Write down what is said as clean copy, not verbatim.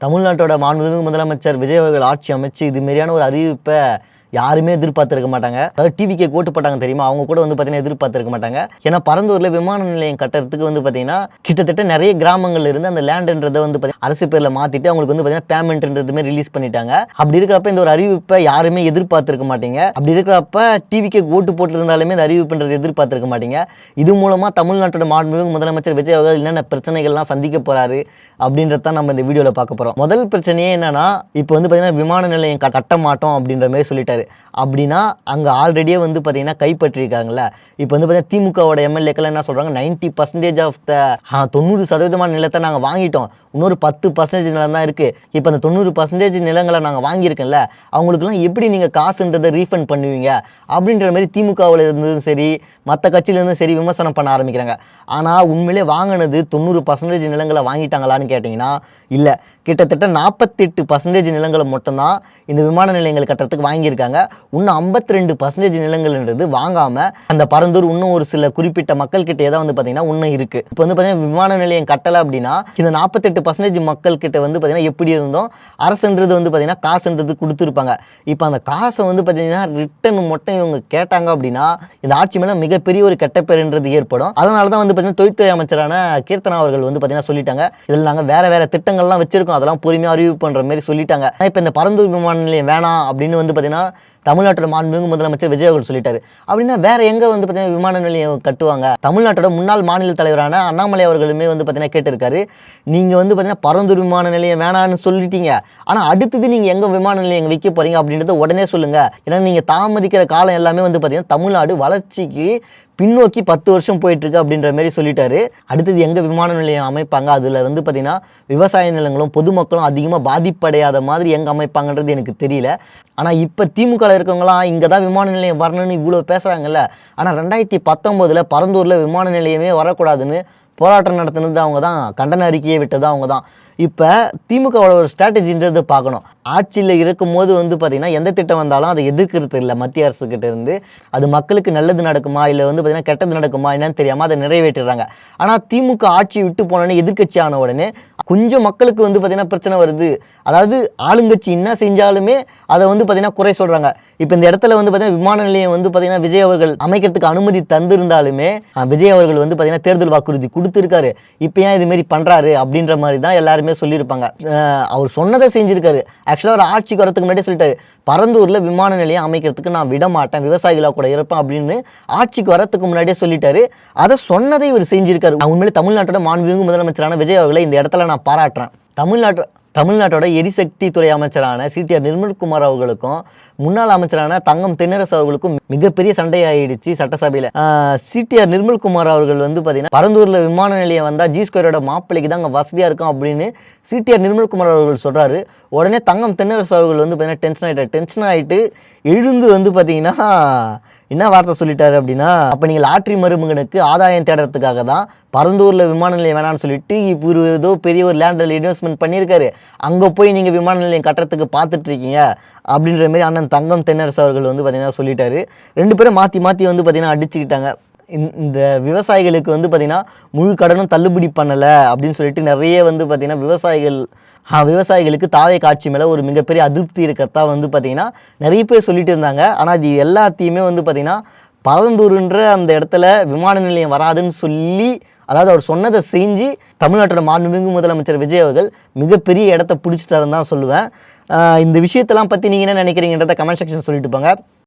தமிழ்நாட்டோட மாண்புமிகு முதலமைச்சர் விஜய் அவர்கள் ஆட்சி அமைச்சு இது மாதிரியான ஒரு அறிவிப்பை யாருமே எதிர்பார்த்திருக்க மாட்டாங்க. அதாவது டிவிக்கு ஓட்டு போட்டாங்க தெரியுமா, அவங்க கூட பார்த்தீங்கன்னா எதிர்பார்த்திருக்க மாட்டாங்க. ஏன்னா பரந்தூரில் விமான நிலையம் கட்டுறதுக்கு பார்த்தீங்கன்னா கிட்டத்தட்ட நிறைய கிராமங்கள்ல இருந்து அந்த லேண்டுன்றதை பார்த்தீங்கன்னா அரசு பேரில் மாற்றிட்டு அவங்களுக்கு பார்த்தீங்கன்னா பேமெண்ட்ன்றதுமே ரிலீஸ் பண்ணிட்டாங்க. அப்படி இருக்கிறப்ப இந்த ஒரு அறிவிப்பை யாருமே எதிர்பார்த்திருக்க மாட்டீங்க. அப்படி இருக்கிறப்ப டிவிக்கு ஓட்டு போட்டிருந்தாலுமே இந்த அறிவிப்புன்றது எதிர்பார்த்திருக்க மாட்டீங்க. இது மூலமாக தமிழ்நாட்டோட மாண்புமிகு முதலமைச்சர் விஜய் அவர்கள் என்னென்ன பிரச்சனைகள்லாம் சந்திக்க போறாரு அப்படின்றத நம்ம இந்த வீடியோவில் பார்க்க போகிறோம். முதல் பிரச்சனையே என்னன்னா, இப்போ பார்த்தீங்கன்னா விமான நிலையம் கட்ட மாட்டோம் அப்படின்ற மாதிரி சொல்லிட்டாரு. அப்படின்னா அங்கே ஆல்ரெடியே பார்த்தீங்கன்னா கைப்பற்றிருக்காங்கல்ல. இப்போ பார்த்தீங்கன்னா திமுகவோட எம்எல்ஏக்கள் என்ன சொல்கிறாங்க, 90% ஆஃப் த 90% நிலத்தை நாங்கள் வாங்கிட்டோம், இன்னொரு 10% நிலம் தான் இருக்குது. இப்போ அந்த 90% நிலங்களை நாங்கள் வாங்கியிருக்கேன்ல, அவங்களுக்குலாம் எப்படி நீங்கள் காசுன்றதை ரீஃபண்ட் பண்ணுவீங்க அப்படின்ற மாதிரி திமுகவில் இருந்ததும் சரி மற்ற கட்சியிலேருந்தும் சரி விமர்சனம் பண்ண ஆரம்பிக்கிறாங்க. ஆனால் உண்மையிலே வாங்கினது 90% நிலங்களை வாங்கிட்டாங்களான்னு கேட்டிங்கன்னா இல்லை. கிட்டத்தட்ட 48% நிலங்களை மட்டும்தான் இந்த விமான நிலையங்கள் கட்டுறதுக்கு வாங்கியிருக்காங்க. இன்னும் 52% நிலங்கள்ன்றது வாங்காமல் அந்த பரந்தூர் இன்னும் ஒரு சில குறிப்பிட்ட மக்கள்கிட்டே தான் பார்த்தீங்கன்னா இன்னும் இருக்குது. இப்போ பார்த்தீங்கன்னா விமான நிலையம் கட்டலை அப்படின்னா இந்த 48% மக்கள்கிட்ட பார்த்தீங்கன்னா எப்படி இருந்தோம், அரசுன்றது பார்த்தீங்கன்னா காசுன்றது கொடுத்துருப்பாங்க. இப்போ அந்த காசை பார்த்தீங்கன்னா ரிட்டன் மட்டும் இவங்க கேட்டாங்க அப்படின்னா இந்த ஆட்சி மேலே மிகப்பெரிய ஒரு கெட்ட பேருன்றது ஏற்படும். அதனால தான் பார்த்தீங்கன்னா தொழில்துறை அமைச்சரான கீர்த்தனா அவர்கள் பார்த்தீங்கன்னா சொல்லிட்டாங்க, இதில் நாங்கள் வேற திட்டங்கள்லாம் வச்சிருக்கோம், அதெல்லாம் பொறுமையாக அறிவிப்பு பண்ணுற மாதிரி சொல்லிட்டாங்க. இப்போ இந்த பரந்தூர் விமான நிலையம் வேணாம் அப்படின்னு பார்த்தீங்கன்னா தமிழ்நாட்டோட மாண்புமிகு முதலமைச்சர் விஜய் அவர்கள் சொல்லிட்டாரு. அப்படின்னா வேற எங்க பார்த்தீங்கன்னா விமான நிலையம் கட்டுவாங்க? தமிழ்நாட்டோட முன்னாள் மாநில தலைவரான அண்ணாமலை அவர்களுமே பார்த்தீங்கன்னா கேட்டிருக்காரு, நீங்க பார்த்தீங்கன்னா பரந்தூர் விமான நிலையம் வேணான்னு சொல்லிட்டீங்க, ஆனால் அடுத்தது நீங்க எங்க விமான நிலையம் வைக்க போறீங்க அப்படின்றத உடனே சொல்லுங்க. ஏன்னா நீங்க தாமதிக்கிற காலம் எல்லாமே பார்த்தீங்கன்னா தமிழ்நாடு வளர்ச்சிக்கு பின்னோக்கி 10 வருஷம் போயிட்டுருக்கு அப்படின்ற மாதிரி சொல்லிட்டாரு. அடுத்தது எங்கே விமான நிலையம் அமைப்பாங்க, அதில் பார்த்தீங்கன்னா விவசாய நிலங்களும் பொதுமக்களும் அதிகமாக பாதிப்படையாத மாதிரி எங்கே அமைப்பாங்கன்றது எனக்கு தெரியல. ஆனால் இப்போ திமுகவில் இருக்கவங்களாம் இங்கே தான் விமான நிலையம் வரணும்னு இவ்வளோ பேசுகிறாங்கல்ல. ஆனால் 2019 பரந்தூரில் விமான நிலையமே வரக்கூடாதுன்னு போராட்டம் நடத்தினது அவங்க தான், கண்டன அறிக்கையை விட்டது அவங்க தான். இப்போ திமுகவோட ஒரு ஸ்ட்ராட்டஜின்றது பார்க்கணும். ஆட்சியில் இருக்கும்போது பார்த்தீங்கன்னா எந்த திட்டம் வந்தாலும் அதை எதிர்க்கிறது இல்லை மத்திய அரசுக்கிட்ட இருந்து. அது மக்களுக்கு நல்லது நடக்குமா இல்லை பார்த்தீங்கன்னா கெட்டது நடக்குமா என்னன்னு தெரியாமல் அதை நிறைவேற்றுறாங்க. ஆனால் திமுக ஆட்சி விட்டு போனோடனே எதிர்கட்சி ஆன உடனே கொஞ்சம் மக்களுக்கு பார்த்தீங்கன்னா பிரச்சனை வருது. அதாவது ஆளுங்கட்சி என்ன செஞ்சாலுமே அதை பார்த்தீங்கன்னா குறை சொல்கிறாங்க. இப்போ இந்த இடத்துல பார்த்தீங்கன்னா விமான நிலையம் பார்த்தீங்கன்னா விஜய் அவர்கள் அமைக்கிறதுக்கு அனுமதி தந்திருந்தாலுமே விஜய் அவர்கள் பார்த்தீங்கன்னா தேர்தல் வாக்குறுதி கொடுத்துருக்காரு, இப்போ ஏன் இதுமாரி பண்ணுறாரு அப்படின்ற மாதிரி தான் எல்லாருமே சொல்லியிருப்பாங்க. அவர் சொன்னதை செஞ்சிருக்காரு. ஆக்சுவலாக ஒரு ஆட்சிக்கு வரதுக்கு முன்னாடியே சொல்லிட்டாரு, பரந்தூரில் விமான நிலையம் அமைக்கிறதுக்கு நான் விட மாட்டேன், விவசாயிகளாக கூட இருப்பேன் அப்படின்னு ஆட்சிக்கு வரத்துக்கு முன்னாடியே சொல்லிட்டாரு. அதை சொன்னதை இவர் செஞ்சிருக்காரு. உண்மையிலே தமிழ்நாட்டோட மாண்புமிகு முதலமைச்சரான விஜய் அவர்களை இந்த இடத்துல நான் பாராட்டுறேன். தமிழ்நாட்டோட எரிசக்தி துறை அமைச்சரான சிடிஆர் நிர்மல்குமார் அவர்களுக்கும் முன்னாள் அமைச்சரான தங்கம் தென்னரசு அவர்களுக்கும் மிகப்பெரிய சண்டை ஆயிடுச்சு சட்டசபையில். சிடிஆர் நிர்மல்குமார் அவர்கள் பார்த்தீங்கன்னா பரந்தூரில் விமான நிலையம் வந்தால் G2 மாப்பிள்ளைக்கு தான் அங்கே வசதியாக இருக்கும் அப்படின்னு சிடிஆர் நிர்மல்குமார் அவர்கள் சொல்கிறாரு. உடனே தங்கம் தென்னரசு அவர்கள் பார்த்தீங்கன்னா டென்ஷன் ஆகிட்டு எழுந்து பார்த்தீங்கன்னா என்ன வார்த்தை சொல்லிட்டாரு அப்படின்னா, அப்போ நீங்கள் லாட்ரி மருமகனுக்கு ஆதாயம் தேடுறதுக்காக தான் பரந்தூரில் விமான நிலையம் வேணான்னு சொல்லிட்டு இப்போ ஏதோ பெரிய ஒரு லேண்டில் இன்வெஸ்ட்மெண்ட் பண்ணியிருக்காரு, அங்கே போய் நீங்கள் விமான நிலையம் கட்டுறதுக்கு பார்த்துட்ருக்கீங்க அப்படின்ற மாதிரி அண்ணன் தங்கம் தென்னரசு அவர்கள் பார்த்தீங்கன்னா சொல்லிட்டாரு. ரெண்டு பேரும் மாற்றி பார்த்தீங்கன்னா அடிச்சுக்கிட்டாங்க. இந்த விவசாயிகளுக்கு பார்த்தீங்கன்னா முழு கடனும் தள்ளுபடி பண்ணலை அப்படின்னு சொல்லிட்டு நிறைய பார்த்தீங்கன்னா விவசாயிகளுக்கு தாவே காட்சி மேலே ஒரு மிகப்பெரிய அதிருப்தி இருக்கிறதா பார்த்தீங்கன்னா நிறைய பேர் சொல்லிட்டு இருந்தாங்க. ஆனால் அது எல்லாத்தையுமே பார்த்தீங்கன்னா பரந்தூருன்ற அந்த இடத்துல விமான நிலையம் வராதுன்னு சொல்லி, அதாவது அவர் சொன்னதை செஞ்சு தமிழ்நாட்டோட மாண்புமிகு முதலமைச்சர் விஜய் அவர்கள் மிகப்பெரிய இடத்த பிடிச்சிட்டாருன்னு தான் சொல்லுவேன். இந்த விஷயத்தெல்லாம் பற்றி நீங்கள் என்ன நினைக்கிறீங்கன்றத கமெண்ட் செக்ஷன் சொல்லிட்டு போங்க.